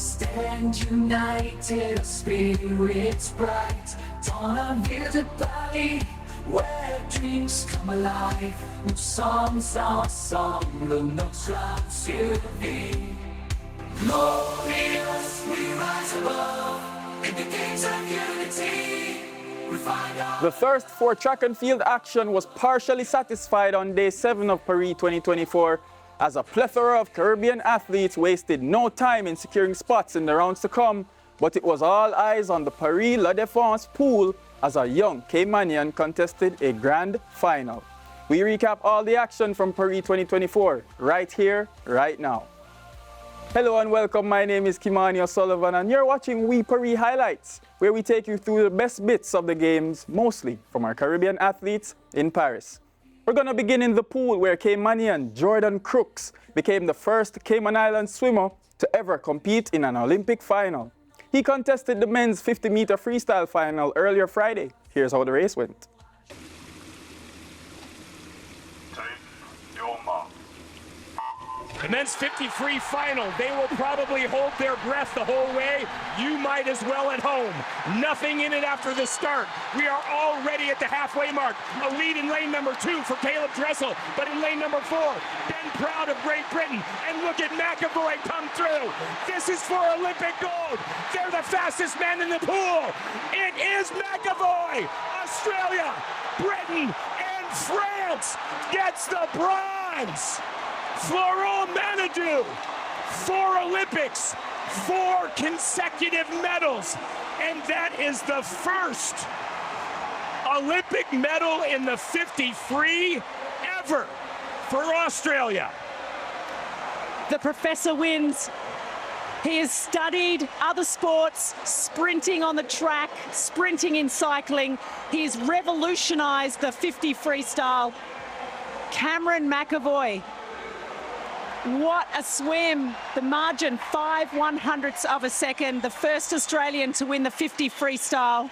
stand united, our spirits bright, on a vivid body where dreams come alive. New songs are sung, the notes rise to be. Glorious, we rise above, in the games of unity. The thirst for track and field action was partially satisfied on day 7 of Paris 2024, as a plethora of Caribbean athletes wasted no time in securing spots in the rounds to come, but it was all eyes on the Paris La Défense pool as a young Caymanian contested a grand final. We recap all the action from Paris 2024 right here, right now. Hello and welcome, my name is Kimani O'Sullivan and you're watching We Paris Highlights, where we take you through the best bits of the games, mostly from our Caribbean athletes in Paris. We're going to begin in the pool where Caymanian Jordan Crooks became the first Cayman Islands swimmer to ever compete in an Olympic final. He contested the men's 50-meter freestyle final earlier Friday. Here's how the race went. The men's 50 free final, they will probably hold their breath the whole way. You might as well at home. Nothing in it after the start. We are already at the halfway mark. A lead in lane number 2 for Caleb Dressel, but in lane number 4, Ben Proud of Great Britain. And look at McAvoy come through. This is for Olympic gold. They're the fastest men in the pool. It is McAvoy. Australia, Britain, and France gets the bronze. Florent Manadou, 4 Olympics, 4 consecutive medals, and that is the first Olympic medal in the 50 free ever for Australia. The professor wins. He has studied other sports, sprinting on the track, sprinting in cycling. He has revolutionized the 50 freestyle. Cameron McAvoy. What a swim. The margin, 5/100ths of a second. The first Australian to win the 50 freestyle.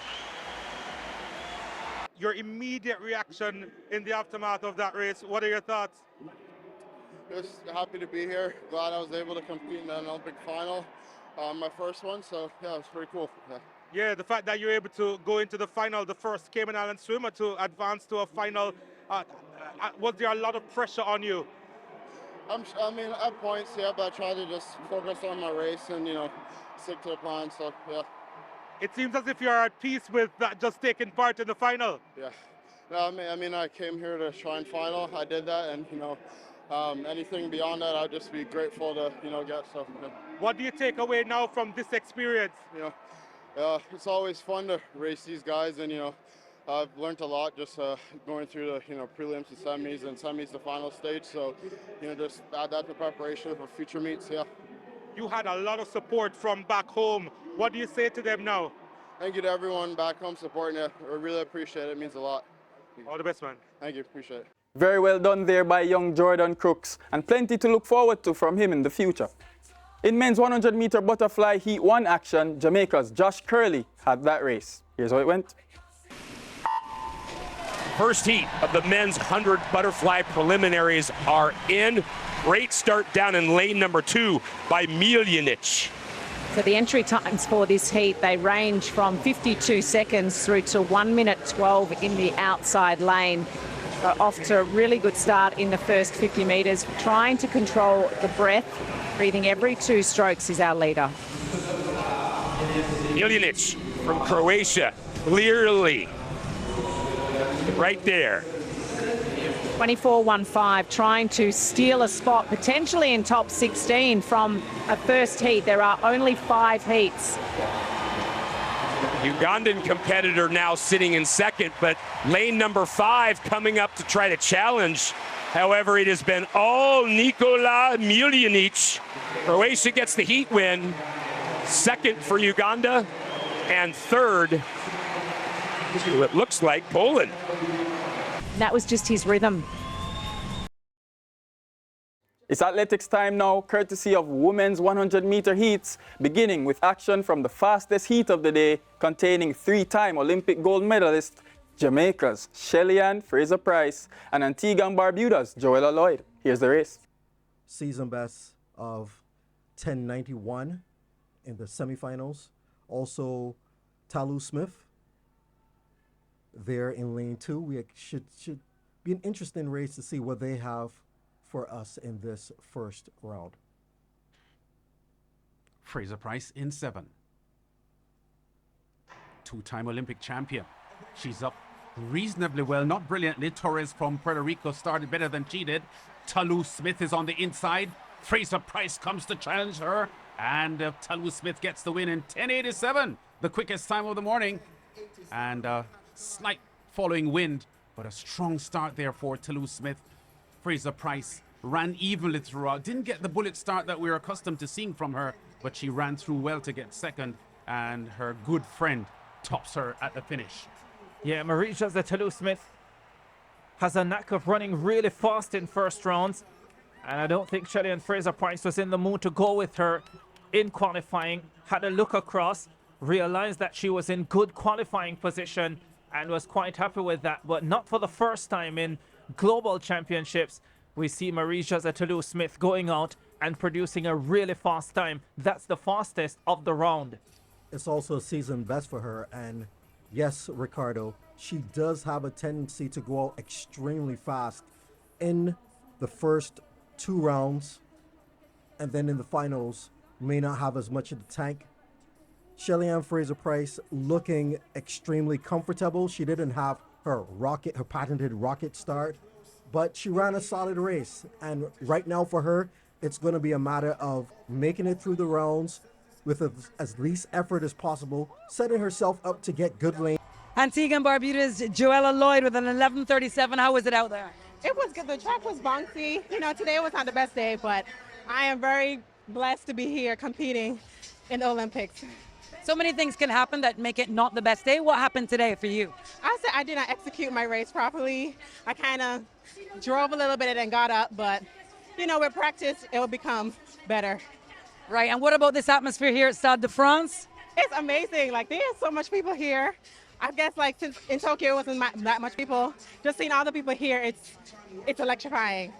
Your immediate reaction in the aftermath of that race, what are your thoughts? Just happy to be here. Glad I was able to compete in an Olympic final. My first one, so yeah, it was pretty cool. Yeah, the fact that you're able to go into the final, the first Cayman Islands swimmer to advance to a final, was there a lot of pressure on you? I mean, at points, yeah, but I try to just focus on my race and, stick to the plan, so, yeah. It seems as if you're at peace with that just taking part in the final. Yeah. No, I mean, I came here to try and final. I did that, and, anything beyond that, I'd just be grateful to, get, so. Yeah. What do you take away now from this experience? It's always fun to race these guys, and, I've learned a lot just going through the prelims and semis the final stage. So just add that to preparation for future meets. Yeah. You had a lot of support from back home. What do you say to them now? Thank you to everyone back home supporting you. I really appreciate it. It means a lot. All the best, man. Thank you. Appreciate it. Very well done there by young Jordan Crooks, and plenty to look forward to from him in the future. In men's 100-meter butterfly Heat 1 action, Jamaica's Josh Curley had that race. Here's how it went. First heat of the men's 100 butterfly preliminaries are in. Great start down in lane number 2 by Miljanic. So the entry times for this heat, they range from 52 seconds through to 1 minute 12 in the outside lane. So off to a really good start in the first 50 metres, trying to control the breath. Breathing every 2 strokes is our leader. Miljanic from Croatia, clearly right there. 24.15, trying to steal a spot, potentially in top 16 from a first heat. There are only 5 heats. Ugandan competitor now sitting in second, but lane number 5 coming up to try to challenge. However, it has been all Nikola Miljanic. Croatia gets the heat win. Second for Uganda, and third, it looks like Poland. That was just his rhythm. It's athletics time now, courtesy of women's 100-meter heats, beginning with action from the fastest heat of the day, containing 3-time Olympic gold medalist Jamaica's Shelly-Ann Fraser-Price and Antigua and Barbuda's Joella Lloyd. Here's the race. Season best of 10:91 in the semifinals. Also, Talu Smith there in lane 2. We should be an interesting race to see what they have for us in this first round. Fraser Price in 7. Two-time Olympic champion. She's up reasonably well, not brilliantly. Torres from Puerto Rico started better than she did. Talu Smith is on the inside. Fraser Price comes to challenge her, and Talu Smith gets the win in 10:87, the quickest time of the morning. And slight following wind, but a strong start there for Talu Smith. Fraser Price ran evenly throughout. Didn't get the bullet start that we're accustomed to seeing from her, but she ran through well to get second, and her good friend tops her at the finish. Yeah, Marie-Josée Talu Smith has a knack of running really fast in first rounds, and I don't think Shelly and Fraser Price was in the mood to go with her in qualifying. Had a look across, realized that she was in good qualifying position, and was quite happy with that. But not for the first time in global championships we see Marie-Josée Talu Smith going out and producing a really fast time. That's the fastest of the round. It's also a season best for her, and yes, Ricardo, she does have a tendency to go out extremely fast in the first 2 rounds, and then in the finals may not have as much in the tank. Shelly-Ann Fraser-Price looking extremely comfortable. She didn't have her patented rocket start, but she ran a solid race, and right now for her, it's going to be a matter of making it through the rounds with as least effort as possible, setting herself up to get good lane. Antigua and Barbuda's Joella Lloyd with an 11:37. How was it out there? It was good. The track was bouncy. You know, today was not the best day, but I am very blessed to be here competing in the Olympics. So many things can happen that make it not the best day. What happened today for you? I said I did not execute my race properly. I kind of drove a little bit and then got up, but you know, with practice, it will become better. Right, and what about this atmosphere here at Stade de France? It's amazing. Like, there's so much people here. I guess, like, since in Tokyo it wasn't that much people, just seeing all the people here, it's electrifying.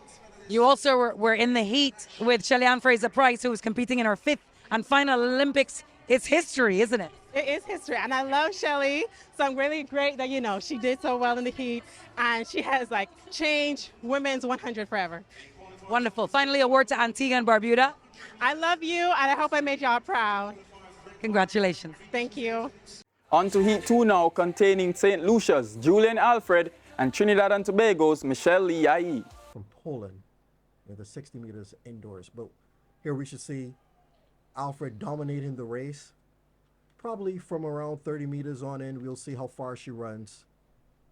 You also were in the heat with Shelly-Ann Fraser-Price, who was competing in her 5th and final Olympics. It's history, isn't it? It is history, and I love Shelly, so I'm really great that, you know, she did so well in the heat, and she has, like, changed women's 100 forever. Wonderful. Finally, a word to Antigua and Barbuda. I love you, and I hope I made y'all proud. Congratulations. Thank you. On to Heat 2 now, containing St. Lucia's Julian Alfred and Trinidad and Tobago's Michelle Liai. From Poland in the 60 meters indoors. But here we should see Alfred dominating the race. Probably from around 30 meters on in, we'll see how far she runs.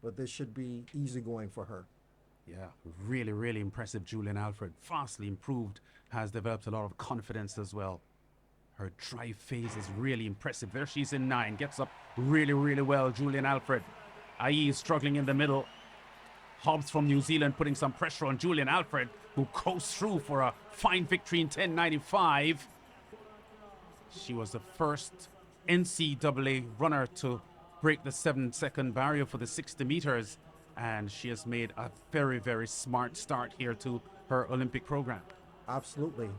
But this should be easy going for her. Yeah, really, really impressive Julian Alfred. Vastly improved, has developed a lot of confidence as well. Her drive phase is really impressive. There she's in 9, gets up really, really well, Julian Alfred. Ai is struggling in the middle. Hobbs from New Zealand putting some pressure on Julian Alfred, who coasts through for a fine victory in 10:95. She was the first NCAA runner to break the 7-second barrier for the 60 meters, and she has made a very, very smart start here to her Olympic program. Absolutely.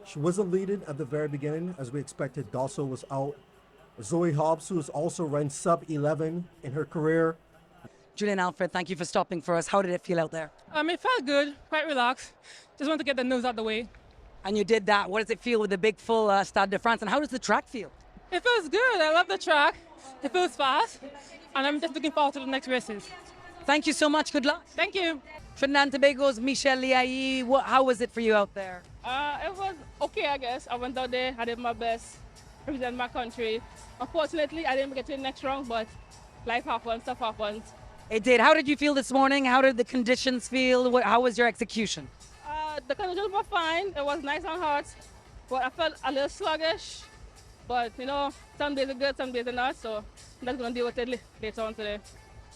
She wasn't leading at the very beginning, as we expected. Dosso was out. Zoe Hobbs, who has also run sub-11 in her career. Julian Alfred, thank you for stopping for us. How did it feel out there? It felt good, quite relaxed. Just want to get the nose out the way. And you did that. What does it feel with the big full Stade de France? And how does the track feel? It feels good. I love the track. It feels fast. And I'm just looking forward to the next races. Thank you so much. Good luck. Thank you. Trinidad and Tobago's Michelle Liai. How was it for you out there? It was okay, I guess. I went out there, I did my best, represent my country. Unfortunately, I didn't get to the next round, but life happens, stuff happens. It did. How did you feel this morning? How did the conditions feel? How was your execution? The conditions were fine. It was nice and hot, but I felt a little sluggish. But, you know, some days are good, some days are not, so I'm just going to deal with it later on today.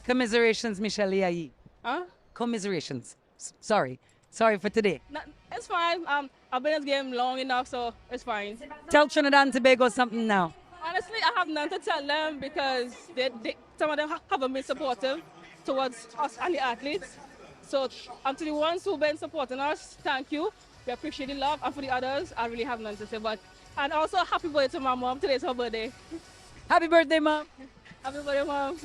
Commiserations, Michelle Liai. Huh? Commiserations. Sorry for today. No, it's fine. I've been in this game long enough, so it's fine. Tell Trinidad and Tobago something now. Honestly, I have none to tell them because some of them haven't been supportive towards us and the athletes. So to the ones who've been supporting us, thank you. We appreciate the love. And for the others, I really have none to say. But And also, happy birthday to my mom. Today's her birthday. Happy birthday, Mom. Happy birthday, mom.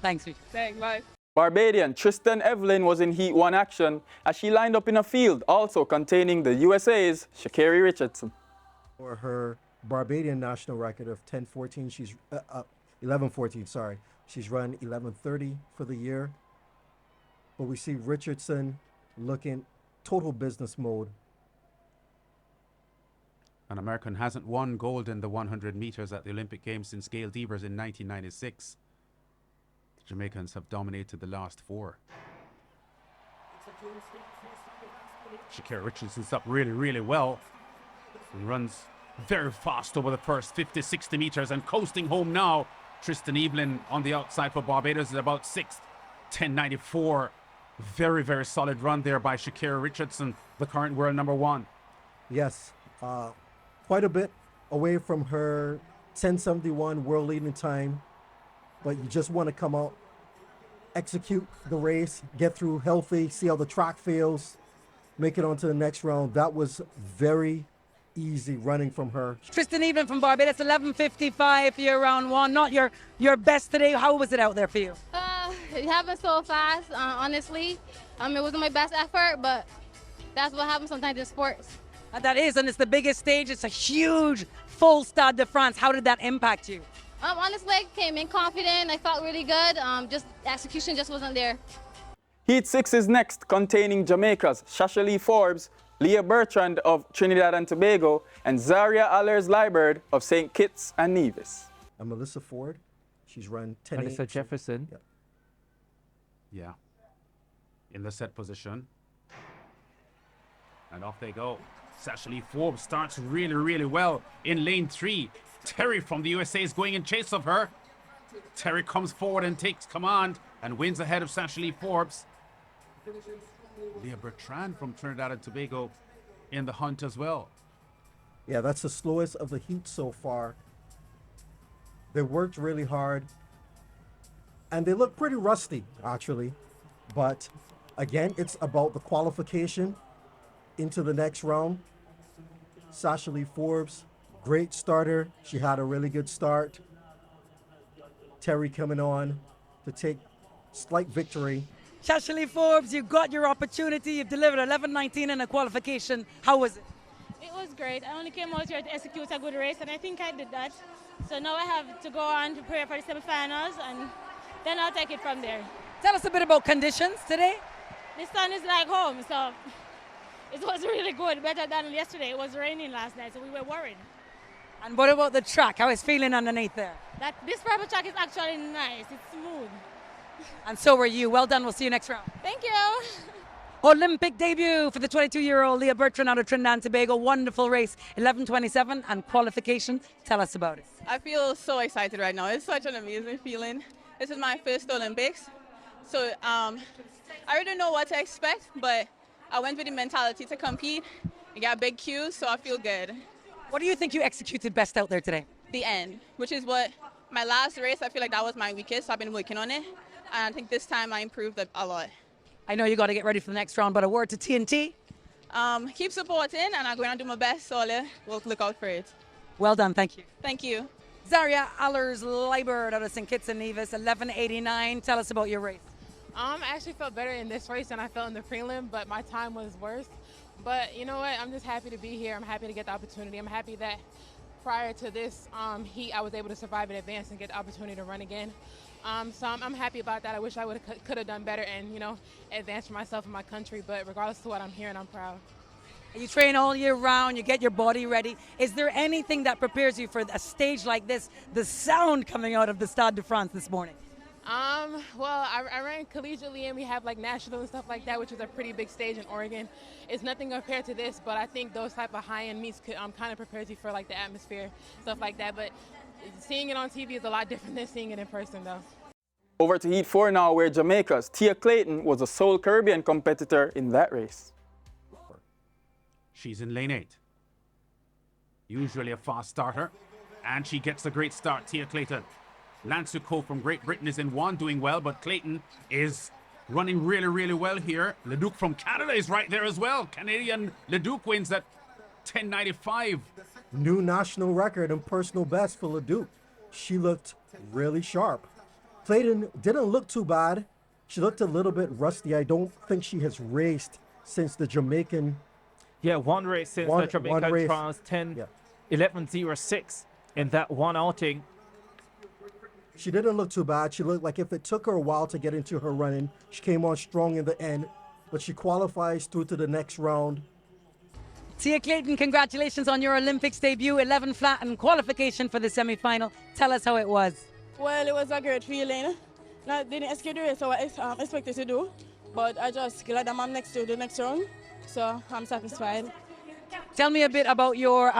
Thanks, Rich. Thanks, bye. Barbadian Tristan Evelyn was in Heat 1 action as she lined up in a field also containing the USA's Sha'Carri Richardson. For her Barbadian national record of 10:14, she's 11:14. Sorry, she's run 11:30 for the year. But we see Richardson looking total business mode. An American hasn't won gold in the 100 meters at the Olympic Games since Gail Devers in 1996. The Jamaicans have dominated the last four. Sha'Carri Richardson's up really, really well. And runs very fast over the first 50, 60 meters and coasting home now. Tristan Evelyn on the outside for Barbados is about 6th, 10.94. Very, very solid run there by Sha'Carri Richardson, the current world number one. Yes, quite a bit away from her 10:71 world leading time, but you just want to come out, execute the race, get through healthy, see how the track feels, make it onto the next round. That was very easy running from her. Tristan Evelyn from Barbados, 11:55 for your round one. Not your best today. How was it out there for you? It happened so fast, honestly. It wasn't my best effort, but that's what happens sometimes in sports. That is, and it's the biggest stage. It's a huge, full Stade de France. How did that impact you? Honestly, I came in confident. I felt really good. Just execution just wasn't there. Heat 6 is next, containing Jamaica's Shasha Forbes, Leah Bertrand of Trinidad and Tobago, and Zaria Allers-Liburd of St. Kitts and Nevis. And Melissa Ford, she's run 10. Melissa Jefferson. Yep. Yeah. In the set position. And off they go. Sasha Lee Forbes starts really, really well in lane 3. Terry from the USA is going in chase of her. Terry comes forward and takes command and wins ahead of Sasha Lee Forbes. Leah Bertrand from Trinidad and Tobago in the hunt as well. Yeah, that's the slowest of the heat so far. They worked really hard, and they look pretty rusty, actually. But again, it's about the qualification into the next round. Sasha Lee Forbes, great starter. She had a really good start. Terry coming on to take slight victory. Sasha Lee Forbes, you got your opportunity. You've delivered 11:19 in a qualification. How was it? It was great. I only came out here to execute a good race, and I think I did that. So now I have to go on to prepare for the semifinals, and then I'll take it from there. Tell us a bit about conditions today. The sun is like home, so it was really good, better than yesterday. It was raining last night, so we were worried. And what about the track? How is feeling underneath there? This purple track is actually nice. It's smooth. And so were you. Well done. We'll see you next round. Thank you. Olympic debut for the 22-year-old Leah Bertrand out of Trinidad and Tobago. Wonderful race, 11:27 and qualification. Tell us about it. I feel so excited right now. It's such an amazing feeling. This is my first Olympics. So I really don't know what to expect, but I went with the mentality to compete. I got big cues, so I feel good. What do you think you executed best out there today? The end, which is what my last race, I feel like that was my weakest. So I've been working on it. And I think this time I improved a lot. I know you got to get ready for the next round, but a word to TNT? Keep supporting, and I'm going to do my best, so we'll look out for it. Well done, thank you. Thank you. Zaria Allers-Liburd out of St. Kitts and Nevis, 11:89. Tell us about your race. I actually felt better in this race than I felt in the prelim, but my time was worse. But you know what? I'm just happy to be here. I'm happy to get the opportunity. I'm happy that prior to this heat, I was able to survive in advance and get the opportunity to run again. So I'm happy about that. I wish I could have done better and, advance for myself and my country. But regardless of what I'm hearing, I'm proud. You train all year round. You get your body ready. Is there anything that prepares you for a stage like this, the sound coming out of the Stade de France this morning? Well, I ran collegiately, and we have like national and stuff like that, which is a pretty big stage in Oregon. It's nothing compared to this, but I think those type of high-end meets could kind of prepares you for like the atmosphere, stuff like that. But seeing it on TV is a lot different than seeing it in person, though. Over to Heat 4 now, where Jamaica's Tia Clayton was the sole Caribbean competitor in that race. She's in lane 8. Usually a fast starter, and she gets a great start, Tia Clayton. Lansuko from Great Britain is in 1, doing well, but Clayton is running really, really well here. Leduc from Canada is right there as well. Canadian Leduc wins at 10.95. new national record and personal best for Leduc. She looked really sharp. Clayton didn't look too bad. She looked a little bit rusty. I don't think she has raced since the Jamaican. Yeah, one race since the Jamaican trials, 11.06 in that one outing. She didn't look too bad. She looked like if it took her a while to get into her running, she came on strong in the end, but she qualifies through to the next round. Tia Clayton, congratulations on your Olympics debut, 11 flat and qualification for the semi-final. Tell us how it was. Well, it was a great feeling. I didn't execute the race I expected to do, but I just glad I'm next to the next round, so I'm satisfied. Tell me a bit about your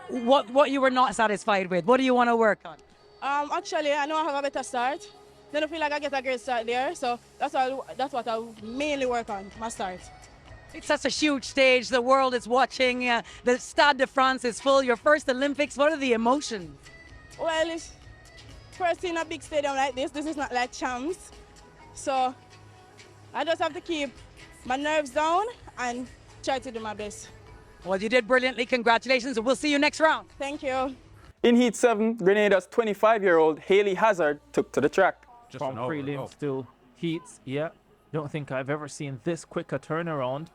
what you were not satisfied with. What do you want to work on? Actually, I know I have a better start. Then I feel like I get a great start there, so that's what I mainly work on, my start. It's such a huge stage. The world is watching. The Stade de France is full. Your first Olympics. What are the emotions? Well, it's first in a big stadium like this. This is not like champs. So I just have to keep my nerves down and try to do my best. Well, you did brilliantly. Congratulations. We'll see you next round. Thank you. In Heat 7, Grenada's 25-year-old Haley Hazard took to the track. From prelims to heats, yeah. Don't think I've ever seen this quick a turnaround.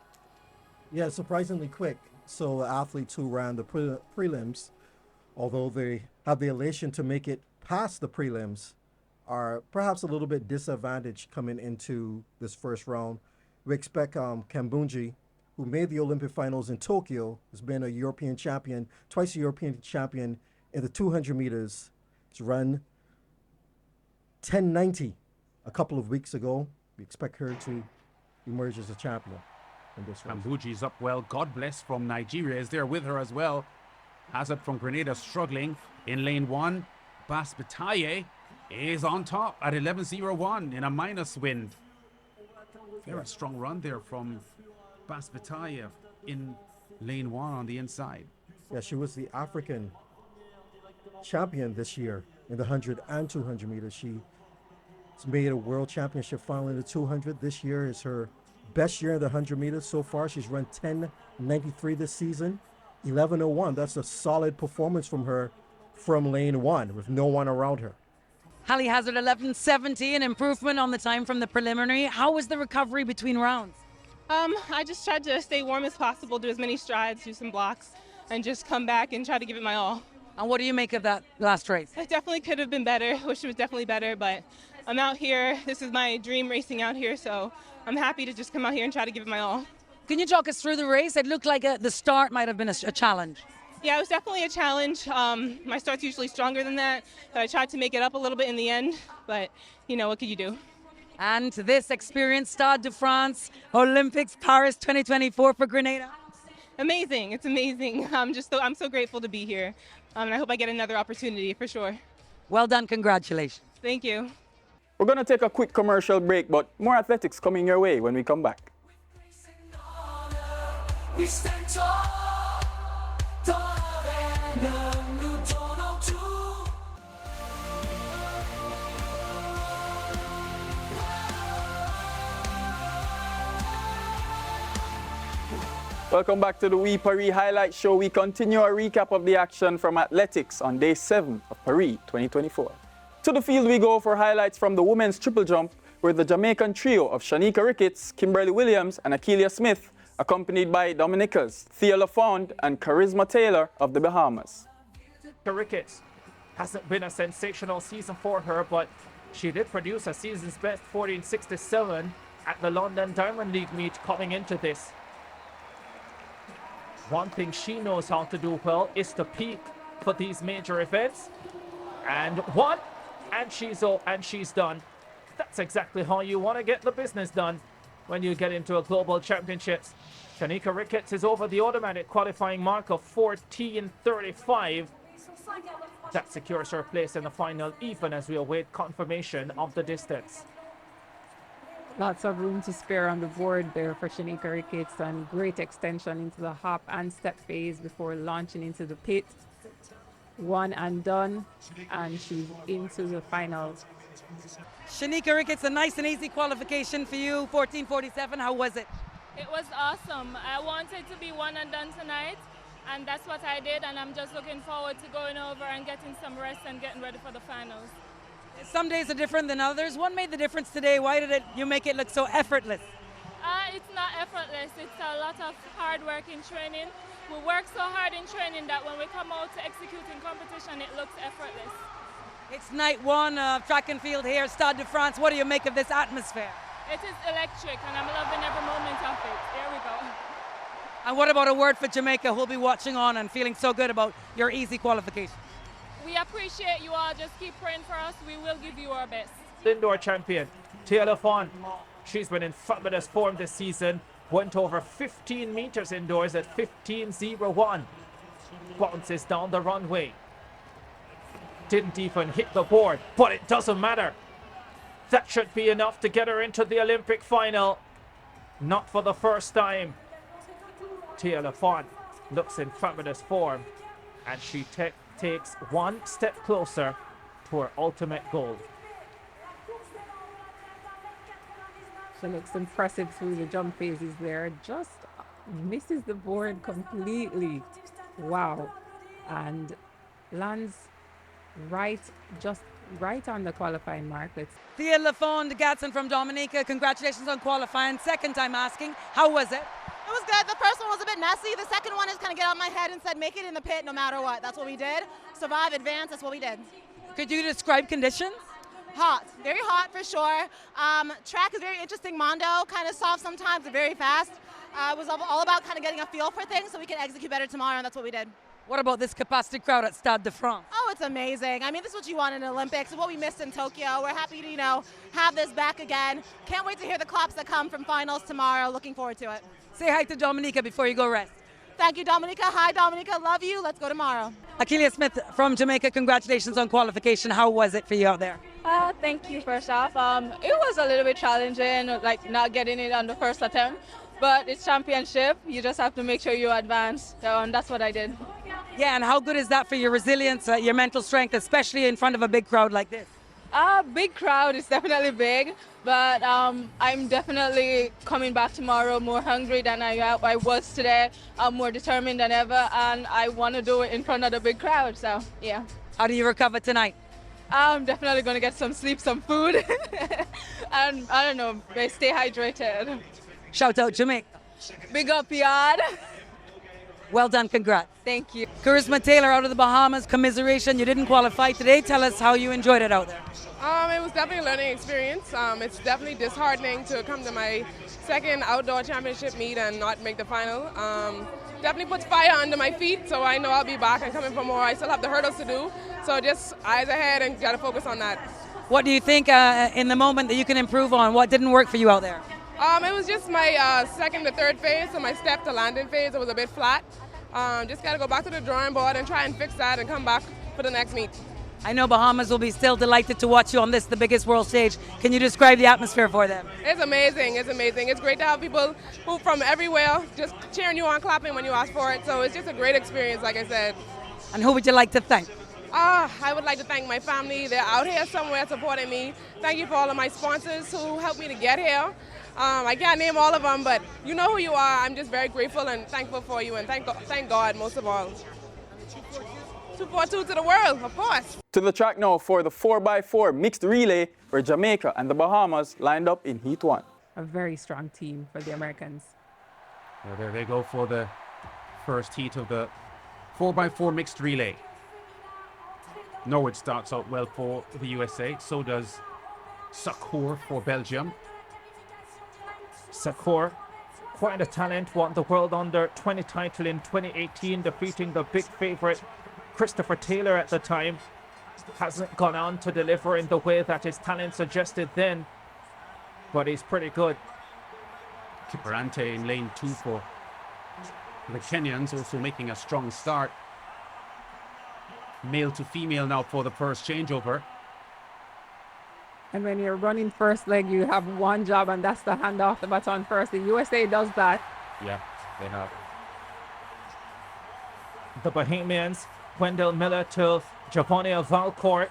Yeah, surprisingly quick. So the athletes who ran the prelims, although they have the elation to make it past the prelims, are perhaps a little bit disadvantaged coming into this first round. We expect Kambunji, who made the Olympic finals in Tokyo, has been a European champion, twice a European champion in the 200 meters. He's run 10:90 a couple of weeks ago. We expect her to emerge as a champion in this race. Kambuji's up well. God bless from Nigeria is there with her as well. Hazard from Grenada struggling in lane 1. Bas Bataille is on top at 11.01 in a minus wind. Very strong run there from Bas Bataille in lane 1 on the inside. Yeah, she was the African champion this year in the 100 and 200 meters. She's made a world championship final in the 200. This year is her best year in the 100 meters so far. She's run 10.93 this season, 11.01. That's a solid performance from her from lane 1 with no one around her. Hallie Hazard 11.70, an improvement on the time from the preliminary. How was the recovery between rounds? I just tried to stay warm as possible, do as many strides, do some blocks, and just come back and try to give it my all. And what do you make of that last race? It definitely could have been better. Wish it was definitely better, but I'm out here. This is my dream racing out here, so I'm happy to just come out here and try to give it my all. Can you talk us through the race? It looked like the start might have been a challenge. Yeah, it was definitely a challenge. My start's usually stronger than that, but I tried to make it up a little bit in the end, but you know, what could you do? And this experience, Stade de France, Olympics, Paris 2024 for Grenada. Amazing, it's amazing. I'm so grateful to be here, and I hope I get another opportunity for sure. Well done, congratulations. Thank you. We're going to take a quick commercial break, but more athletics coming your way when we come back. We stand tall, taller than a new Toronto too. Welcome back to the We Paris Highlight Show. We continue a recap of the action from athletics on day 7 of Paris 2024. To the field we go for highlights from the women's triple jump, where the Jamaican trio of Shanika Ricketts, Kimberly Williams, and Akeelia Smith, accompanied by Dominicas, Thea LaFond, and Charisma Taylor of the Bahamas. Ricketts hasn't been a sensational season for her, but she did produce a season's best 14.67 at the London Diamond League meet coming into this. One thing she knows how to do well is to peak for these major events. And she's done. That's exactly how you want to get the business done when you get into a global championships. Shanika Ricketts is over the automatic qualifying mark of 14.35. That secures her place in the final, even as we await confirmation of the distance. Lots of room to spare on the board there for Shanika Ricketts, and great extension into the hop and step phase before launching into the pit. One and done, and she's into the finals. Shanika Ricketts, a nice and easy qualification for you, 14.47. How was it? It was awesome. I wanted to be one and done tonight, and that's what I did, and I'm just looking forward to going over and getting some rest and getting ready for the finals. Some days are different than others. What made the difference today? Why did you make it look so effortless? It's not effortless. It's a lot of hard work in training. We work so hard in training that when we come out to execute in competition, it looks effortless. It's night one of track and field here at Stade de France. What do you make of this atmosphere? It is electric, and I'm loving every moment of it. Here we go. And what about a word for Jamaica, who'll be watching on and feeling so good about your easy qualification? We appreciate you all. Just keep praying for us. We will give you our best. Indoor champion, Taylor Fawn. She's been in fabulous form this season. Went over 15 meters indoors at 15.01. Bounces down the runway. Didn't even hit the board, but it doesn't matter. That should be enough to get her into the Olympic final. Not for the first time. Taylor Fawn looks in fabulous form, and she takes one step closer to her ultimate goal. She looks impressive through the jump phases there. Just misses the board completely. Wow. And lands just right on the qualifying mark. Thea Lafond Gatson from Dominica, congratulations on qualifying. Second time asking, how was it? It was good. The first one was a bit messy. The second one is kind of get out of my head and said, make it in the pit no matter what. That's what we did. Survive, advance, that's what we did. Could you describe conditions? Hot, very hot for sure. Track is very interesting, Mondo, kind of soft sometimes, very fast. It was all about kind of getting a feel for things so we can execute better tomorrow, and that's what we did. What about this capacity crowd at Stade de France? Oh, it's amazing. I mean, this is what you want in the Olympics. It's what we missed in Tokyo. We're happy to, have this back again. Can't wait to hear the claps that come from finals tomorrow. Looking forward to it. Say hi to Dominica before you go rest. Thank you, Dominica. Hi, Dominica. Love you. Let's go tomorrow. Akeelia Smith from Jamaica, congratulations on qualification. How was it for you out there? Thank you, first off. It was a little bit challenging, like not getting it on the first attempt, but it's championship. You just have to make sure you advance, and that's what I did. Yeah, and how good is that for your resilience, your mental strength, especially in front of a big crowd like this? Big crowd is definitely big, but I'm definitely coming back tomorrow more hungry than I was today. I'm more determined than ever, and I want to do it in front of the big crowd, so yeah. How do you recover tonight? I'm definitely going to get some sleep, some food, and I don't know, stay hydrated. Shout out Jamaica. Big up, yard. Well done, congrats. Thank you. Charisma Taylor out of the Bahamas, commiseration, you didn't qualify today. Tell us how you enjoyed it out there. It was definitely a learning experience. It's definitely disheartening to come to my second outdoor championship meet and not make the final. Definitely puts fire under my feet, so I know I'll be back and coming for more. I still have the hurdles to do, so just eyes ahead and got to focus on that. What do you think in the moment that you can improve on? What didn't work for you out there? It was just my second to third phase, so my step to landing phase, it was a bit flat. Just got to go back to the drawing board and try and fix that and come back for the next meet. I know Bahamas will be still delighted to watch you on this, the biggest world stage. Can you describe the atmosphere for them? It's amazing. It's amazing. It's great to have people who from everywhere just cheering you on, clapping when you ask for it. So it's just a great experience, like I said. And who would you like to thank? I would like to thank my family. They're out here somewhere supporting me. Thank you for all of my sponsors who helped me to get here. I can't name all of them, but you know who you are. I'm just very grateful and thankful for you, and thank God most of all. 242 to the world, of course. To the track now for the 4x4 mixed relay, where Jamaica and the Bahamas lined up in Heat 1. A very strong team for the Americans. Well, there they go for the first heat of the 4x4 mixed relay. Norwood starts out well for the USA. So does Sakour for Belgium. Sakour, quite a talent, won the World Under-20 title in 2018, defeating the big favorite Christopher Taylor at the time. Hasn't gone on to deliver in the way that his talent suggested then, but he's pretty good. Kiparante in lane 2 for the Kenyans, also making a strong start. Male to female now for the first changeover. And when you're running first leg, you have one job, and that's to hand off the baton first. The USA does that. Yeah, they have. The Bahamians, Wendell Miller to Javonia Valcourt,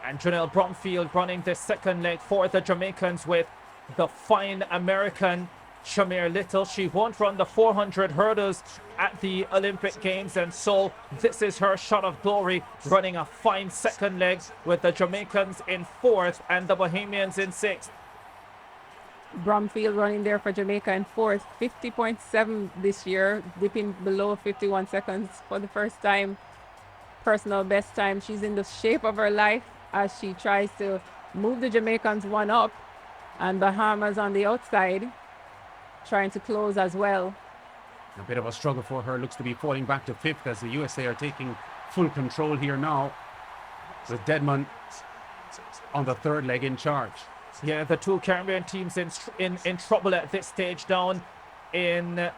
and Janelle Bromfield running the second leg for the Jamaicans, with the fine American Shamir Little. She won't run the 400 hurdles at the Olympic Games, and so this is her shot of glory, running a fine second leg with the Jamaicans in 4th and the Bahamians in 6th. Bromfield running there for Jamaica in 4th, 50.7 this year, dipping below 51 seconds for the first time. Personal best time. She's in the shape of her life as she tries to move the Jamaicans one up, and Bahamas on the outside trying to close as well. A bit of a struggle for her. Looks to be falling back to 5th as the USA are taking full control here now, with Deadman on the 3rd leg in charge. Yeah, the two Caribbean teams in trouble at this stage, down in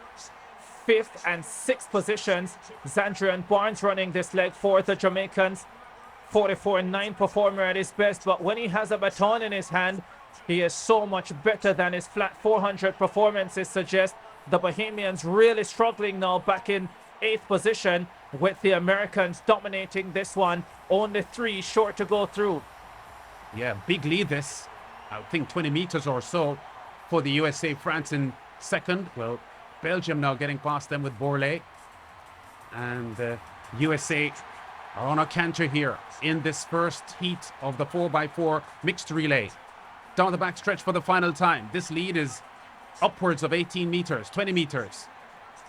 5th and 6th positions. Zandrian Barnes running this leg for the Jamaicans. 44.9 performer at his best, but when he has a baton in his hand, he is so much better than his flat 400 performances suggest. The Bahamians really struggling now, back in 8th position, with the Americans dominating this one. Only 3 short to go through. Yeah, big lead this. I think 20 meters or so for the USA. France in 2nd. Well, Belgium now getting past them with Borlée. And USA are on a canter here in this first heat of the 4x4 mixed relay. Down the back stretch for the final time. This lead is upwards of 18 meters, 20 meters.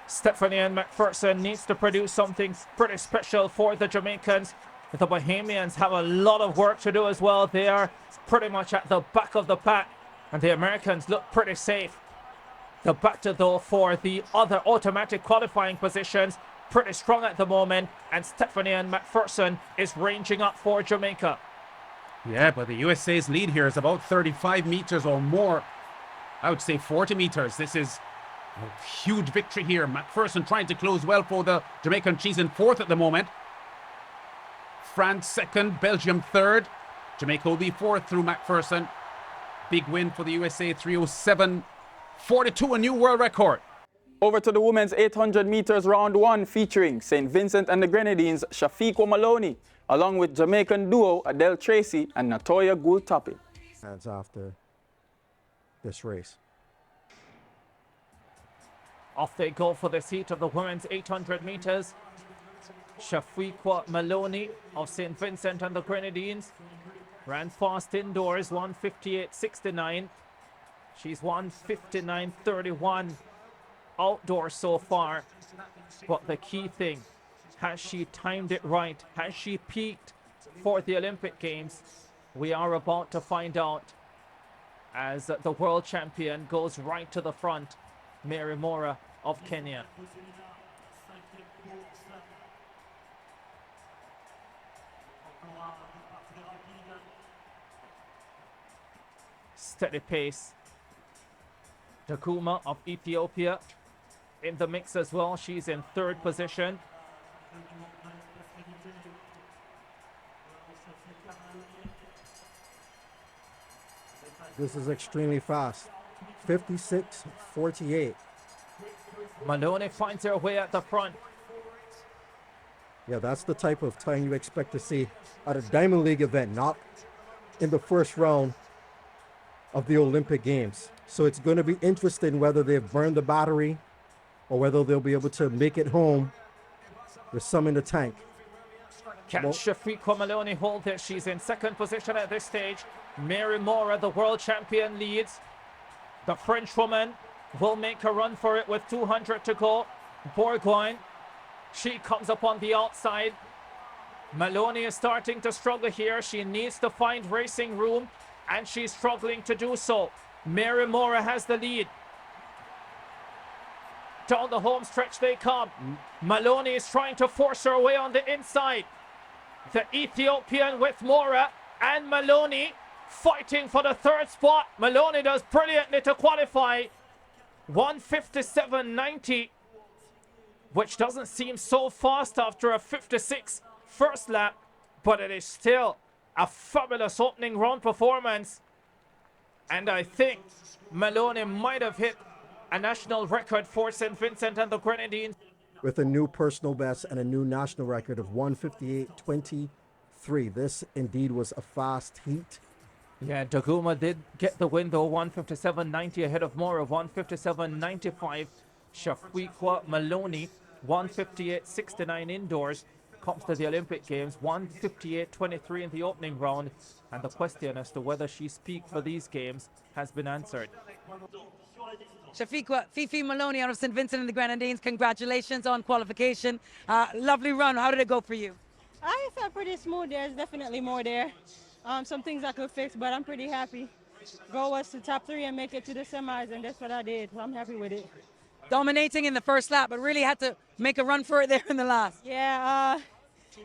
Stephanie Ann McPherson needs to produce something pretty special for the Jamaicans. The Bahamians have a lot of work to do as well. They are pretty much at the back of the pack, and the Americans look pretty safe. The battle, though, for the other automatic qualifying positions, pretty strong at the moment, and Stephanie Ann McPherson is ranging up for Jamaica. Yeah, but the USA's lead here is about 35 meters or more. I would say 40 meters. This is a huge victory here. McPherson trying to close well for the Jamaican. She's in 4th at the moment. France 2nd, Belgium 3rd. Jamaica will be 4th through McPherson. Big win for the USA, 3:07.42, a new world record. Over to the women's 800 meters round 1, featuring St. Vincent and the Grenadines' Shafiqua Maloney, along with Jamaican duo Adele Tracy and Natoya Gould-Toppin. Hands after this race. Off they go for the heat of the women's 800 meters. Shafiqua Maloney of St. Vincent and the Grenadines ran fast indoors, 1:58.69. She's 1:59.31 outdoors so far. But the key thing, has she timed it right? Has she peaked for the Olympic Games? We are about to find out as the world champion goes right to the front, Mary Mora of Kenya. Steady pace. Takuma of Ethiopia in the mix as well. She's in 3rd position. This is extremely fast. 56.48. Maloney finds her way at the front. Yeah, that's the type of time you expect to see at a Diamond League event, not in the first round of the Olympic Games. So it's going to be interesting whether they've burned the battery or whether they'll be able to make it home with some in the tank. Can Shafiqua Maloney hold this? She's in 2nd position at this stage. Mary Mora, the world champion, leads. The French woman will make a run for it with 200 to go. Bourgoin, she comes up on the outside. Maloney is starting to struggle here. She needs to find racing room, and she's struggling to do so. Mary Mora has the lead. Down the home stretch they come. Maloney is trying to force her way on the inside. The Ethiopian with Mora and Maloney fighting for the 3rd spot. Maloney does brilliantly to qualify. 1:57.90, which doesn't seem so fast after a 56 first lap, but it is still a fabulous opening round performance. And I think Maloney might have hit a national record for St. Vincent and the Grenadines. With a new personal best and a new national record of 1:58.23. This indeed was a fast heat. Yeah, Daguma did get the win though, 157.90 ahead of Mora, 157.95. Shafiqua Maloney, 158.69 indoors, comes to the Olympic Games, 158.23 in the opening round. And the question as to whether she speaks for these games has been answered. Shafiqua Fifi Maloney out of St. Vincent and the Grenadines, congratulations on qualification. Lovely run. How did it go for you? I felt pretty smooth. There's definitely more there. Some things I could fix, but I'm pretty happy. Goal was to top 3 and make it to the semis, and that's what I did. So I'm happy with it. Dominating in the first lap, but really had to make a run for it there in the last. Yeah,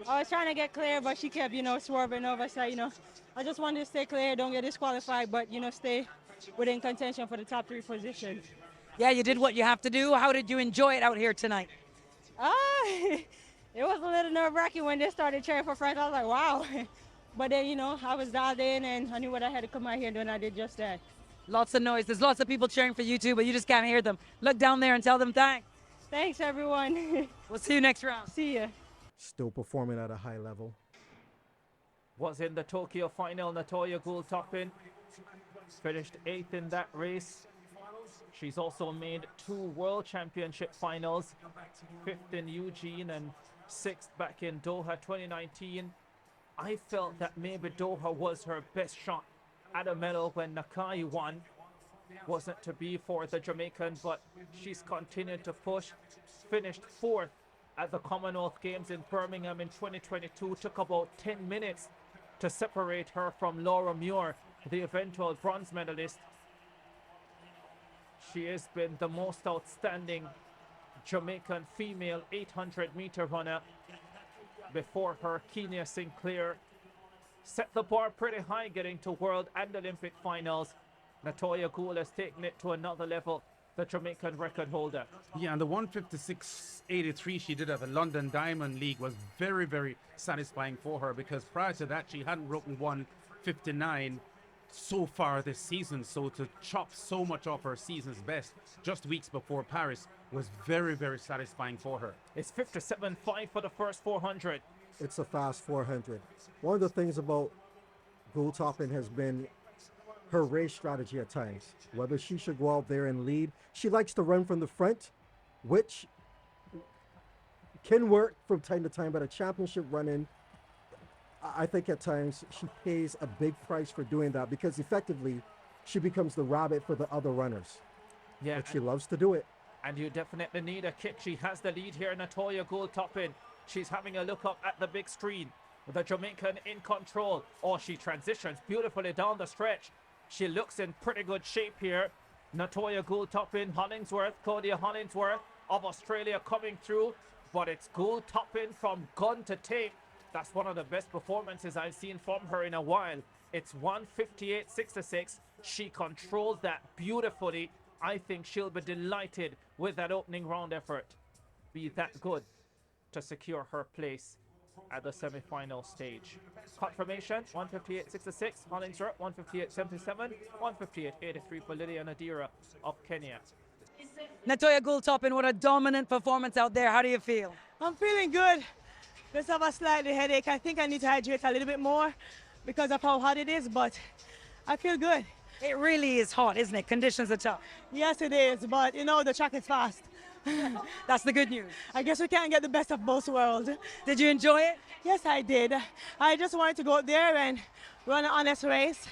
I was trying to get clear, but she kept, swerving over. So, I just wanted to stay clear, don't get disqualified, but, stay within contention for the top 3 position. Yeah, you did what you have to do. How did you enjoy it out here tonight? It was a little nerve-wracking when they started cheering for France. I was like, wow. But then, I was dialed in and I knew what I had to come out here and do, and I did just that. Lots of noise. There's lots of people cheering for you too, but you just can't hear them. Look down there and tell them thanks. Thanks, everyone. We'll see you next round. See ya. Still performing at a high level. Was in the Tokyo final, Natoya Gould-Toppin finished 8th in that race. She's also made 2 World Championship finals, 5th in Eugene and 6th back in Doha 2019. I felt that maybe Doha was her best shot at a medal when Nakai won. Wasn't to be for the Jamaican, but she's continued to push. Finished 4th at the Commonwealth Games in Birmingham in 2022. Took about 10 minutes to separate her from Laura Muir, the eventual bronze medalist. She has been the most outstanding Jamaican female 800-meter runner. Before her, Kenya Sinclair set the bar pretty high, getting to World and Olympic finals. Natoya Gould has taken it to another level, the Jamaican record holder. Yeah, and the 156.83 she did at the London Diamond League was very, very satisfying for her, because prior to that she hadn't broken 159 so far this season. So to chop so much off her season's best just weeks before Paris was very, very satisfying for her. It's 57.5 for the first 400. It's a fast 400. One of the things about Gould-Toppin has been her race strategy at times. Whether she should go out there and lead. She likes to run from the front, which can work from time to time, but a championship run-in, I think at times she pays a big price for doing that, because effectively she becomes the rabbit for the other runners. Yeah, but she loves to do it. And you definitely need a kick. She has the lead here, Natoya Gould-Toppin. She's having a look up at the big screen. The Jamaican in control. Oh, she transitions beautifully down the stretch. She looks in pretty good shape here. Natoya Gould-Toppin, Hollingsworth, Claudia Hollingsworth of Australia coming through. But it's Gould-Toppin from gun to tape. That's one of the best performances I've seen from her in a while. It's 158.66. She controlled that beautifully. I think she'll be delighted with that opening round effort. Be that good to secure her place at the semi-final stage. Confirmation, 158.66. Hollingsworth, 158.77. 158.83 for Lydia Nadira of Kenya. Natoya Gould-Toppin, what a dominant performance out there. How do you feel? I'm feeling good. Just have a slight headache. I think I need to hydrate a little bit more because of how hot it is, but I feel good. It really is hot, isn't it? Conditions are tough. Yes, it is, but the track is fast. That's the good news. I guess we can't get the best of both worlds. Did you enjoy it? Yes, I did. I just wanted to go out there and run an honest race.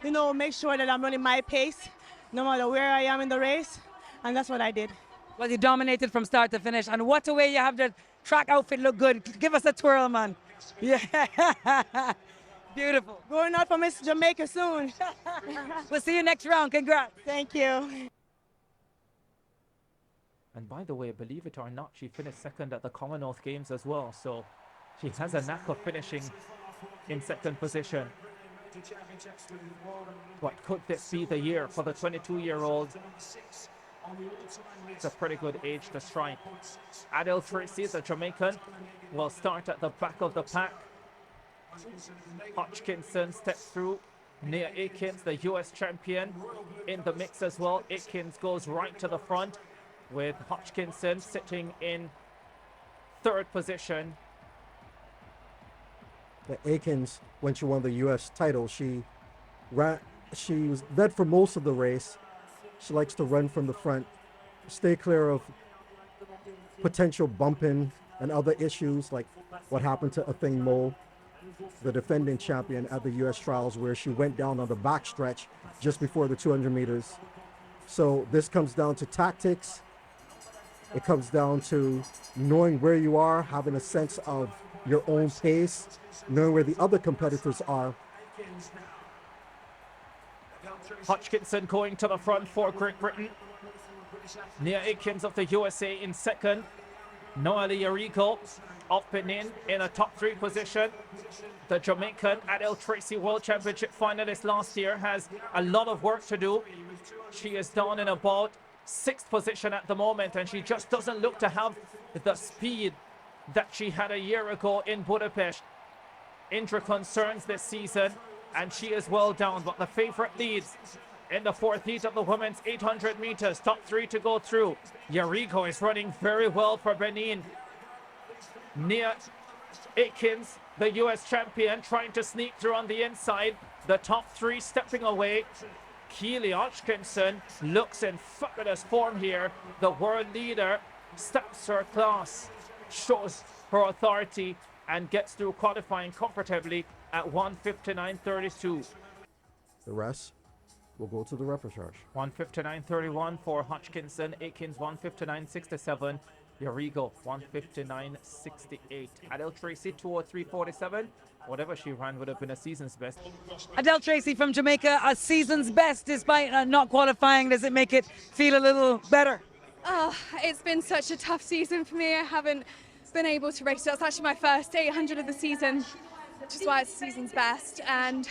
Make sure that I'm running my pace, no matter where I am in the race, and that's what I did. Well, you dominated from start to finish, and what a way you have the track outfit look good. Give us a twirl, man. Yeah. Beautiful. Going out for Miss Jamaica soon. We'll see you next round. Congrats. Thank you. And by the way, believe it or not, she finished second at the Commonwealth Games as well. So she has a knack of finishing in second position. But could this be the year for the 22-year-old? It's a pretty good age to strike. Adele Tracy, the Jamaican, will start at the back of the pack. Hodgkinson steps through. Nia Akins, the US champion, in the mix as well. Akins goes right to the front, with Hodgkinson sitting in third position. The Akins, when she won the US title, she She was led for most of the race. She likes to run from the front, stay clear of potential bumping and other issues like what happened to Athing Mole, the defending champion at the U.S. trials, where she went down on the back stretch just before the 200 meters. So this comes down to tactics. It comes down to knowing where you are, having a sense of your own pace, knowing where the other competitors are. Hodgkinson going to the front for Great Britain. Nia Aikens of the USA in second. Noelle Yarigo of Benin in a top 3 position. The Jamaican Adele Tracy World Championship finalist last year has a lot of work to do. She is down in about 6th position at the moment, and she just doesn't look to have the speed that she had a year ago in Budapest. Injury concerns this season, and she is well down, but the favorite leads in the 4th heat of the women's 800 meters. Top 3 to go through. Yarigo is running very well for Benin. Nia Aikens, the US champion, trying to sneak through on the inside. The top 3 stepping away. Keely Hodgkinson looks in fabulous form here. The world leader steps her class, shows her authority, and gets through qualifying comfortably at 1:59.32. The rest will go to the repertoire. 1:59.31 for Hodgkinson. Aikens 1:59.67. Yarigo 1:59.68. Adele Tracy 2:03.47. Whatever she ran would have been a season's best. Adele Tracy from Jamaica, a season's best despite not qualifying. Does it make it feel a little better? Oh, it's been such a tough season for me. I haven't been able to race. That's actually my first 800 of the season, which is why it's the season's best. And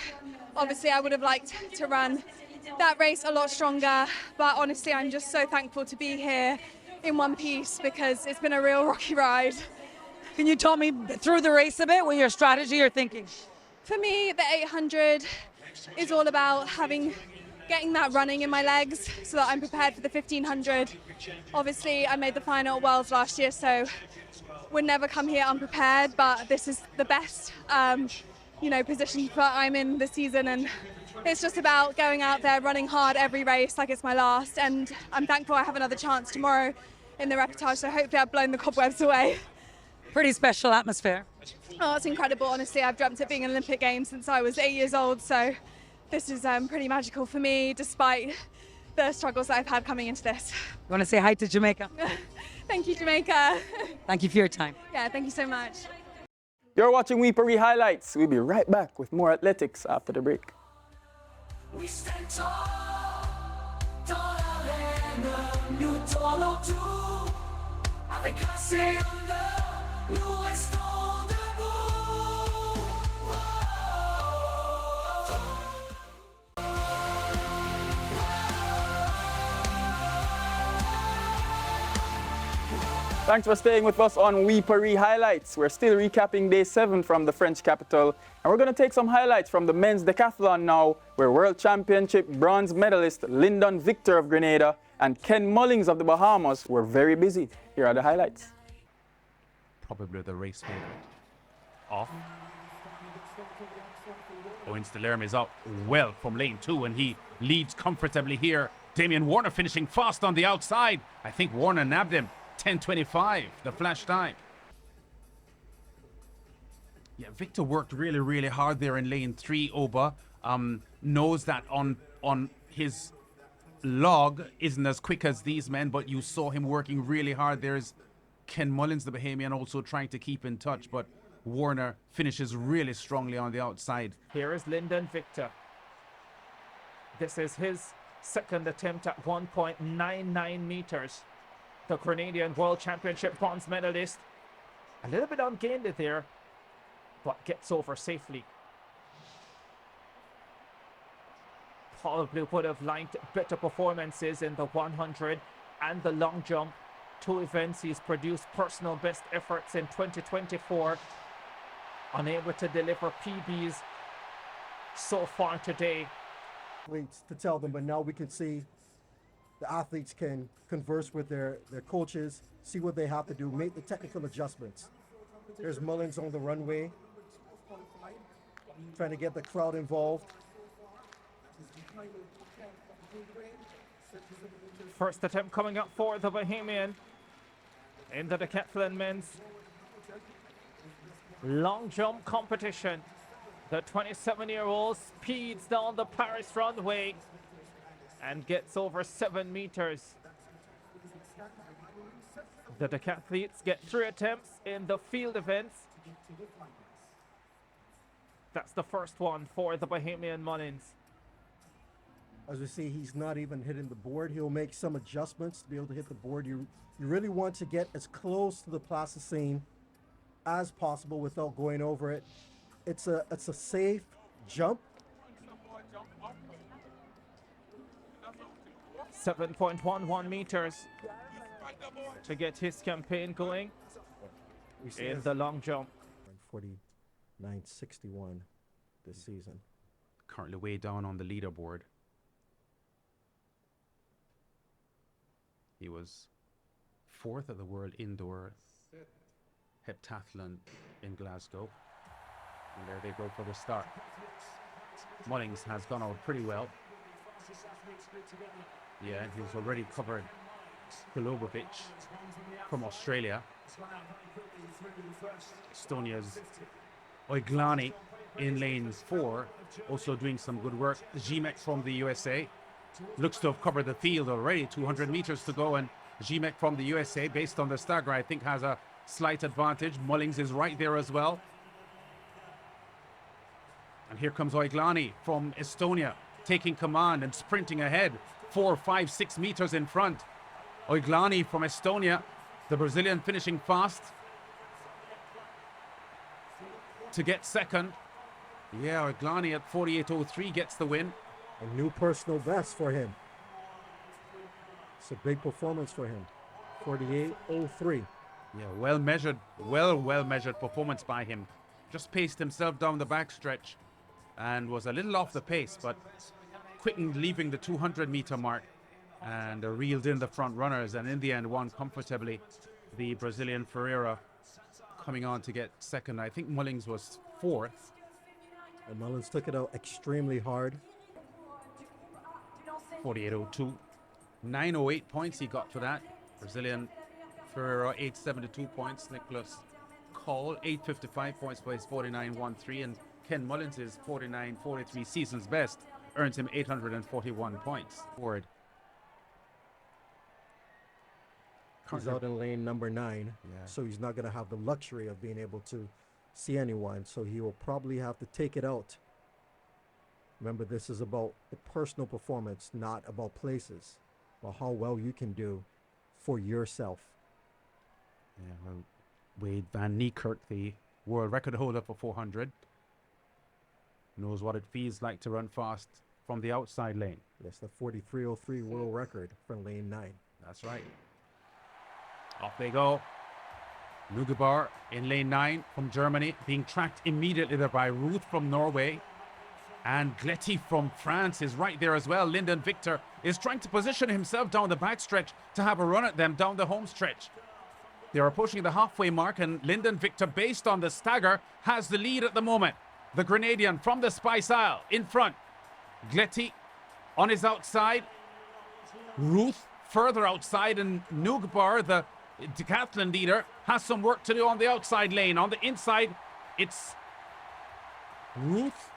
obviously I would have liked to run that race a lot stronger, but honestly I'm just so thankful to be here in one piece because it's been a real rocky ride. Can you talk me through the race a bit, what your strategy or thinking? For me, the 800 is all about getting that running in my legs so that I'm prepared for the 1500. Obviously, I made the final at Worlds last year, so would never come here unprepared, but this is the best position that I'm in this season, and it's just about going out there, running hard every race like it's my last, and I'm thankful I have another chance tomorrow in the reportage, so hopefully I've blown the cobwebs away. Pretty special atmosphere. Oh, it's incredible, honestly. I've dreamt of being an Olympic Games since I was 8 years old, so this is pretty magical for me, despite the struggles that I've had coming into this. You want to say hi to Jamaica? Thank you, Jamaica. Thank you for your time. Yeah, thank you so much. You're watching Weepery Highlights. We'll be right back with more athletics after the break. We stand tall, nous tournons tout, avec grâce et honneur, nous restons debout. Thanks for staying with us on Weepery Highlights. We're still recapping day 7 from the French capital, and we're going to take some highlights from the men's decathlon now, where World Championship bronze medalist Lyndon Victor of Grenada and Ken Mullings of the Bahamas were very busy. Here are the highlights. Probably the race favorite. Off. Owens Delerme is out well from lane 2, and he leads comfortably here. Damian Warner finishing fast on the outside. I think Warner nabbed him. 10:25, the flash time. Yeah, Victor worked really, really hard there in lane 3, Oba. Knows that on his log isn't as quick as these men, but you saw him working really hard. There's Ken Mullins, the Bahamian, also trying to keep in touch, but Warner finishes really strongly on the outside. Here is Lyndon Victor. This is his second attempt at 1.99 meters. The Grenadian World Championship bronze medalist. A little bit ungainly there, but gets over safely. Probably would have liked better performances in the 100 and the long jump. 2 events he's produced personal best efforts in 2024. Unable to deliver PBs so far today. Athletes to tell them, but now we can see the athletes can converse with their coaches, see what they have to do, make the technical adjustments. There's Mullins on the runway, trying to get the crowd involved. First attempt coming up for the Bahamian in the decathlon men's long jump competition. The 27-year-old speeds down the Paris runway and gets over 7 meters. The decathletes get 3 attempts in the field events. That's the first one for the Bahamian Mullins. As we see, he's not even hitting the board. He'll make some adjustments to be able to hit the board. You really want to get as close to the plasticine as possible without going over it. It's a safe jump. 7.11 meters to get his campaign going in the long jump. 49.61 this season. Currently way down on the leaderboard. He was 4th at the World Indoor Heptathlon in Glasgow. And there they go for the start. Mullings has gone out pretty well. Yeah, he's already covered Kilobovic from Australia. Estonia's Oiglani in lane 4, also doing some good work. Zimek from the USA looks to have covered the field already. 200 meters to go, and Zimek from the USA, based on the stagger, I think has a slight advantage. Mullings is right there as well. And here comes Oiglani from Estonia, taking command and sprinting ahead, 4, 5, 6 meters in front. Oiglani from Estonia, the Brazilian, finishing fast to get second. Yeah, Oiglani at 48.03 gets the win. A new personal best for him. It's a big performance for him. 48.03. Yeah, well measured performance by him. Just paced himself down the backstretch and was a little off the pace, but quickened leaving the 200-meter mark and reeled in the front runners, and in the end won comfortably. The Brazilian Ferreira coming on to get second. I think Mullings was 4th. And Mullins took it out extremely hard. 48.02. 908 points he got for that. Brazilian Ferreira 872 points. Nicholas Cole 855 points for his 49.13, and Ken Mullins' 49.43 season's best earns him 841 points. Forward. He's out in lane number 9, so he's not going to have the luxury of being able to see anyone, so he will probably have to take it out. Remember, this is about the personal performance, not about places, but how well you can do for yourself. Yeah, well, Wade Van Niekerk, the world record holder for 400, knows what it feels like to run fast from the outside lane. Yes, the 43.03 world record from lane 9. That's right. Off they go. Nugebar in lane 9 from Germany, being tracked immediately there by Ruth from Norway. And Gletti from France is right there as well. Lyndon Victor is trying to position himself down the backstretch to have a run at them down the home stretch. They are approaching the halfway mark, and Lyndon Victor, based on the stagger, has the lead at the moment. The Grenadian from the Spice Isle in front. Gletti on his outside. Ruth further outside, and Nugebar, the decathlon leader, has some work to do on the outside lane. On the inside, it's Ruth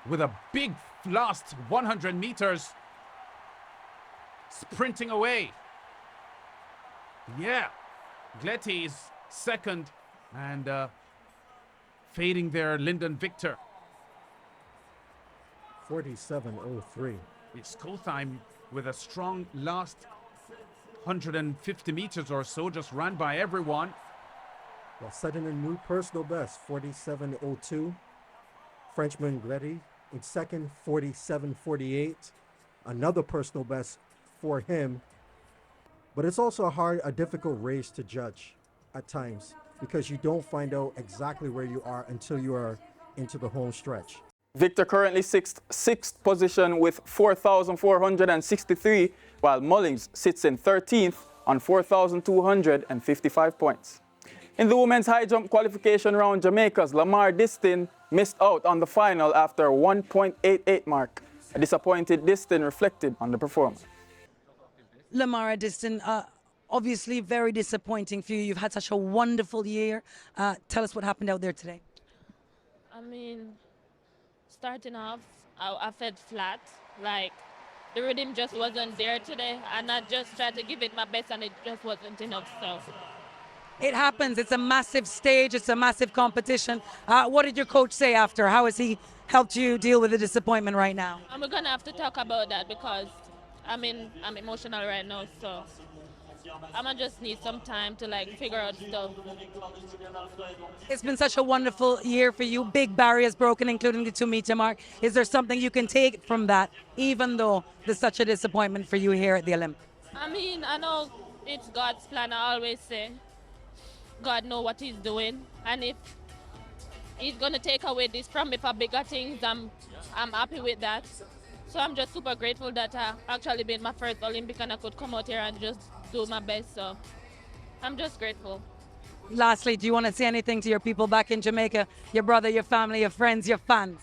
with a big last 100 meters, sprinting away. Yeah, Gletti is second, and fading there, Lyndon Victor. 47.03. It's Kotheim with a strong last 150 meters or so, just ran by everyone. While setting a new personal best, 47.02. Frenchman Gletti in second, 47.48. Another personal best for him. But it's also a difficult race to judge at times, because you don't find out exactly where you are until you are into the home stretch. Victor currently sixth position with 4,463, while Mullings sits in 13th on 4,255 points. In the women's high jump qualification round, Jamaica's Lamar Distin missed out on the final after 1.88 mark. A disappointed Distin reflected on the performance. Lamara Distin, obviously very disappointing for you. You've had such a wonderful year. Tell us what happened out there today. I mean, starting off, I felt flat. Like, the rhythm just wasn't there today, and I just tried to give it my best, and it just wasn't enough. So It happens. It's a massive stage. It's a massive competition. What did your coach say after? How has he helped you deal with the disappointment right now? and we're gonna have to talk about that because I'm emotional right now. So I'm gonna just need some time to like figure out stuff. It's been such a wonderful year for you. Big barriers broken, including the 2-meter mark. Is there something you can take from that, even though there's such a disappointment for you here at the Olympics? I mean, I know it's God's plan. I always say God knows what He's doing, and if He's gonna take away this from me for bigger things, I'm happy with that. So I'm just super grateful that I actually made my first Olympic and I could come out here and just do my best. So I'm just grateful. Lastly, do you want to say anything to your people back in Jamaica, your brother, your family, your friends, your fans?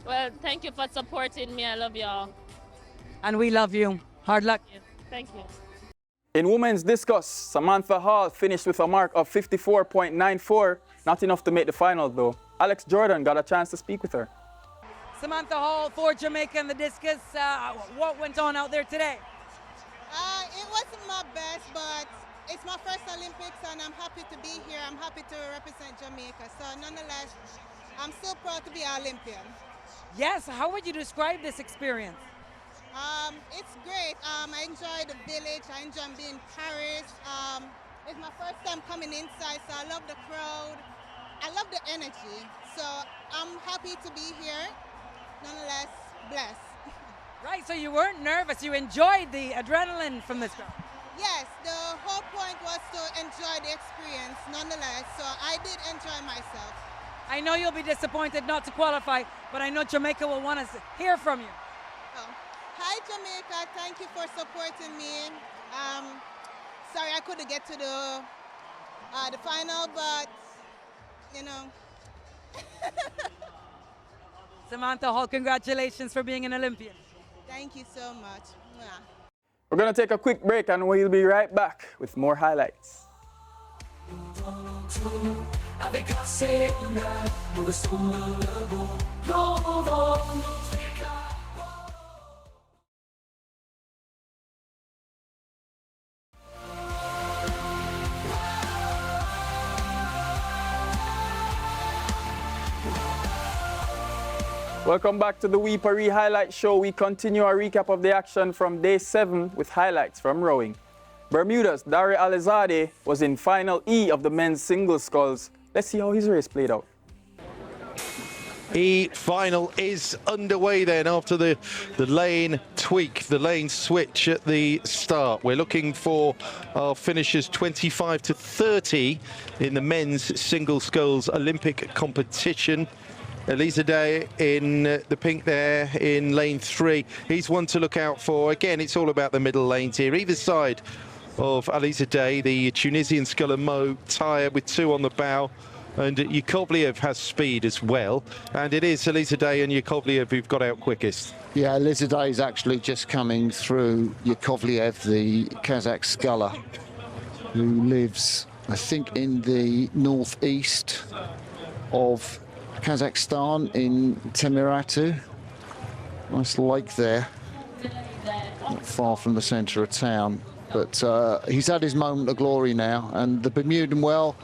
Well, thank you for supporting me. I love y'all. And we love you. Hard luck. Thank you. In women's discus, Samantha Hall finished with a mark of 54.94. Not enough to make the final, though. Alex Jordan got a chance to speak with her. Samantha Hall for Jamaica in the discus. What went on out there today? It wasn't my best, but it's my first Olympics and I'm happy to be here. I'm happy to represent Jamaica. So nonetheless, I'm still proud to be an Olympian. Yes, how would you describe this experience? It's great. I enjoy the village. I enjoy being in Paris. It's my first time coming inside, so I love the crowd. I love the energy. So I'm happy to be here. Nonetheless, blessed. Right, so you weren't nervous. You enjoyed the adrenaline from this crowd. Yes, the whole point was to enjoy the experience nonetheless. So I did enjoy myself. I know you'll be disappointed not to qualify, but I know Jamaica will want to hear from you. Oh. Hi Jamaica, thank you for supporting me. Sorry I couldn't get to the final, but you know. Samantha Hall, congratulations for being an Olympian. Thank you so much. Yeah. We're going to take a quick break and we'll be right back with more highlights. Welcome back to the We Paris Highlight Show. We continue our recap of the action from day 7 with highlights from rowing. Bermuda's Dari Alizadeh was in final E of the men's single sculls. Let's see how his race played out. E final is underway then after the lane tweak, the lane switch at the start. We're looking for our finishers 25 to 30 in the men's single sculls Olympic competition. Alizadeh in the pink there in lane 3. He's one to look out for. Again, it's all about the middle lanes here. Either side of Alizadeh, the Tunisian sculler Mo tired with 2 on the bow. And Yakovlev has speed as well. And it is Alizadeh and Yakovlev who've got out quickest. Yeah, Alizadeh is actually just coming through Yakovlev, the Kazakh sculler, who lives, I think, in the northeast of Kazakhstan in Temiratu. Nice lake there, not far from the centre of town. But he's had his moment of glory now, and the Bermudan, well,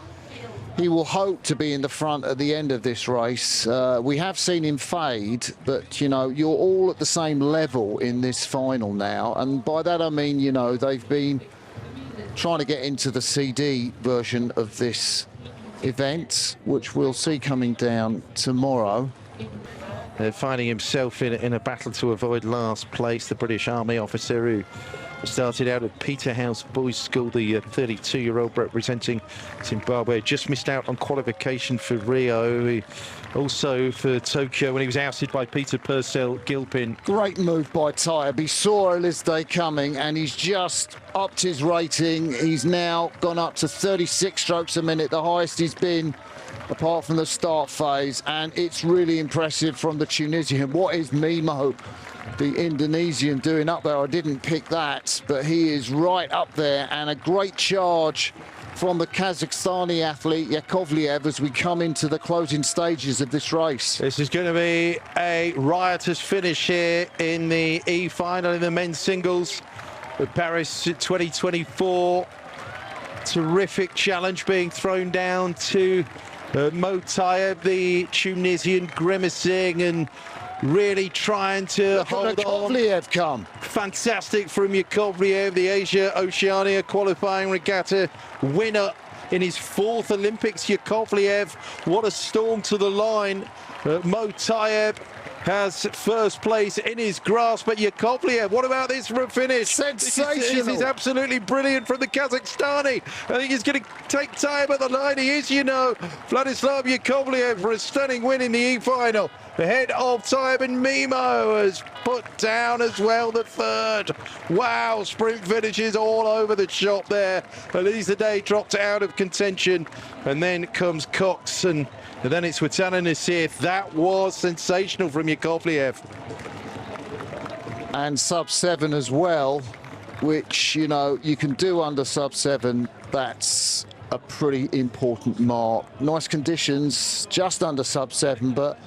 he will hope to be in the front at the end of this race. We have seen him fade, but, you know, you're all at the same level in this final now. And by that I mean, you know, they've been trying to get into the CD version of this event, which we'll see coming down tomorrow. Finding himself in a battle to avoid last place, the British Army officer who Started out at Peterhouse Boys School, the 32-year-old representing Zimbabwe. Just missed out on qualification for Rio, also for Tokyo when he was ousted by Peter Purcell-Gilpin. Great move by Taib. He saw Elizde coming and he's just upped his rating. He's now gone up to 36 strokes a minute, the highest he's been apart from the start phase, and it's really impressive from the Tunisian. What is Mimo, the Indonesian, doing up there? I didn't pick that, but he is right up there, and a great charge from the Kazakhstani athlete Yakovlev as we come into the closing stages of this race. This is going to be a riotous finish here in the E-final in the men's singles. The Paris 2024 terrific challenge being thrown down to Mo Taib, the Tunisian, grimacing and really trying to hold on. Yakovlev come. Fantastic from Yakovlev, the Asia-Oceania qualifying regatta winner in his 4th Olympics. Yakovlev, what a storm to the line. Mo Taib has first place in his grasp, but Yakovlev, what about this for a finish? Sensational. This is absolutely brilliant from the Kazakhstani. I think he's going to take Taib at the line. He is, you know, Vladislav Yakovlev for a stunning win in the E-final. Ahead of Taib, and Mimo has put down as well the 3rd. Wow, sprint finishes all over the shop there. Elizde dropped out of contention, and then comes Cox, and then it's Watana Nassif. That was sensational from Yakovlev. And sub-7 as well, which, you know, you can do under sub-7. That's a pretty important mark. Nice conditions, just under sub-7, but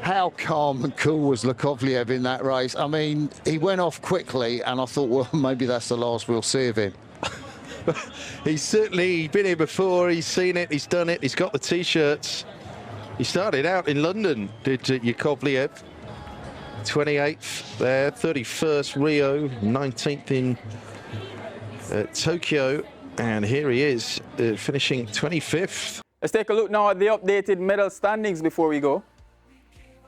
how calm and cool was Yakovlev in that race? I mean, he went off quickly, and I thought, well, maybe that's the last we'll see of him. He's certainly been here before. He's seen it. He's done it. He's got the T-shirts. He started out in London, did Yakovlev. 28th there, 31st Rio, 19th in Tokyo, and here he is, finishing 25th. Let's take a look now at the updated medal standings before we go.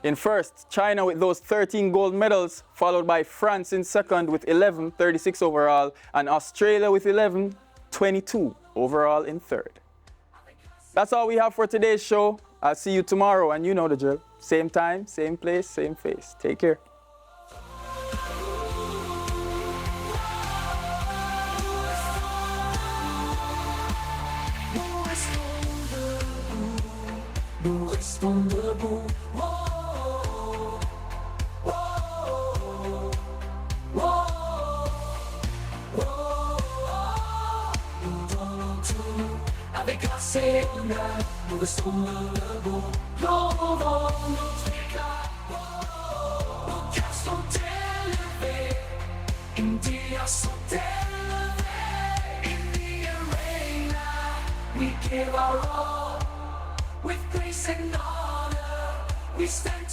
In first, China with those 13 gold medals, followed by France in second with 11, 36 overall, and Australia with 11, 22 overall in third. That's all we have for today's show. I'll see you tomorrow, and you know the drill. Same time, same place, same face. Take care. Avec la scène, nous restons debout. L'envol nous déclare, nos cœurs sont élevés, India sont élevés. In the arena, we give our all, with grace and honor, we stand